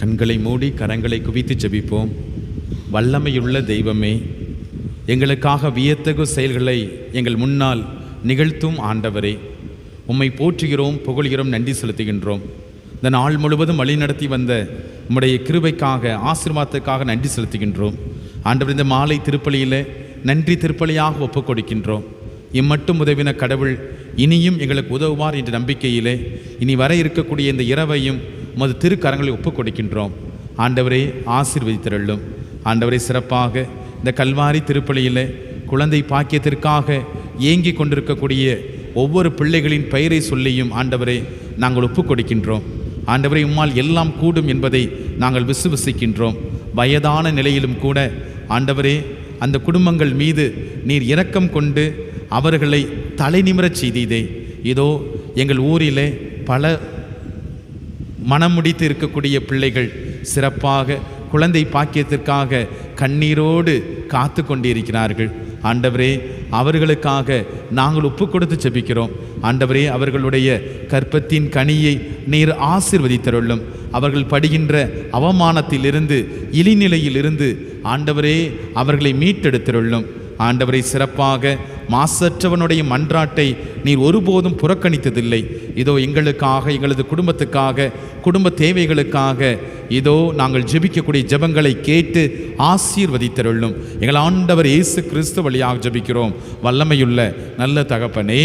கண்களை மூடி கரங்களை குவித்து ஜெபிப்போம். வல்லமையுள்ள தெய்வமே, எங்களுக்காக வியத்தகு செயல்களை எங்கள் முன்னால் நிகழ்த்தும் ஆண்டவரே, உம்மை போற்றுகிறோம், புகழ்கிறோம், நன்றி செலுத்துகின்றோம். இந்த நாள் முழுவதும் வழி நடத்தி வந்த உம்முடைய கிருபைக்காக, ஆசீர்வாதத்துக்காக நன்றி செலுத்துகின்றோம். ஆண்டவர், இந்த மாலை திருப்பலியில் நன்றி திருப்பலியாக ஒப்புக் கொடுக்கின்றோம். இம்மட்டும் உதவின கடவுள் இனியும் எங்களுக்கு உதவுவார் என்ற நம்பிக்கையிலே இனி வர இருக்கக்கூடிய இந்த இரவையும் உமது திருக்கரங்களை ஒப்புக் கொடுக்கின்றோம். ஆண்டவரே, ஆசீர்வதித்தருளும். ஆண்டவரே, சிறப்பாக இந்த கல்வாரி திருப்பலியில் குழந்தை பாக்கியத்திற்காக ஏங்கி கொண்டிருக்கக்கூடிய ஒவ்வொரு பிள்ளைகளின் பெயரை சொல்லியும் ஆண்டவரே நாங்கள் ஒப்புக் கொடுக்கின்றோம். ஆண்டவரே, உம்மால் எல்லாம் கூடும் என்பதை நாங்கள் விசுவசிக்கின்றோம். வயதான நிலையிலும் கூட ஆண்டவரே, அந்த குடும்பங்கள் மீது நீர் இரக்கம் கொண்டு அவர்களை தலை நிமிரச் செய்தீதே. இதோ எங்கள் ஊரிலே பல மனம் முடித்து இருக்கக்கூடிய பிள்ளைகள் சிறப்பாக குழந்தை பாக்கியத்திற்காக கண்ணீரோடு காத்து கொண்டிருக்கிறார்கள். ஆண்டவரே, அவர்களுக்காக நாங்கள் ஒப்பு கொடுத்து ஜெபிக்கிறோம். ஆண்டவரே, அவர்களுடைய கற்பத்தின் கனியை நீர் ஆசீர்வதித்தருளும். அவர்கள் படுகின்ற அவமானத்திலிருந்து, இழிநிலையிலிருந்து ஆண்டவரே அவர்களை மீட்டெடுத்தருளும். ஆண்டவரை, சிறப்பாக மாசற்றவனுடைய மன்றாட்டை நீர் ஒருபோதும் புறக்கணித்ததில்லை. இதோ எங்களுக்காக, எங்களது குடும்பத்துக்காக, குடும்ப தேவைகளுக்காக இதோ நாங்கள் ஜெபிக்கக்கூடிய ஜெபங்களை கேட்டு ஆசீர்வதித்தருளும். எங்கள் ஆண்டவர் இயேசு கிறிஸ்து வழியாக ஜெபிக்கிறோம். வல்லமையுள்ள நல்ல தகப்பனே.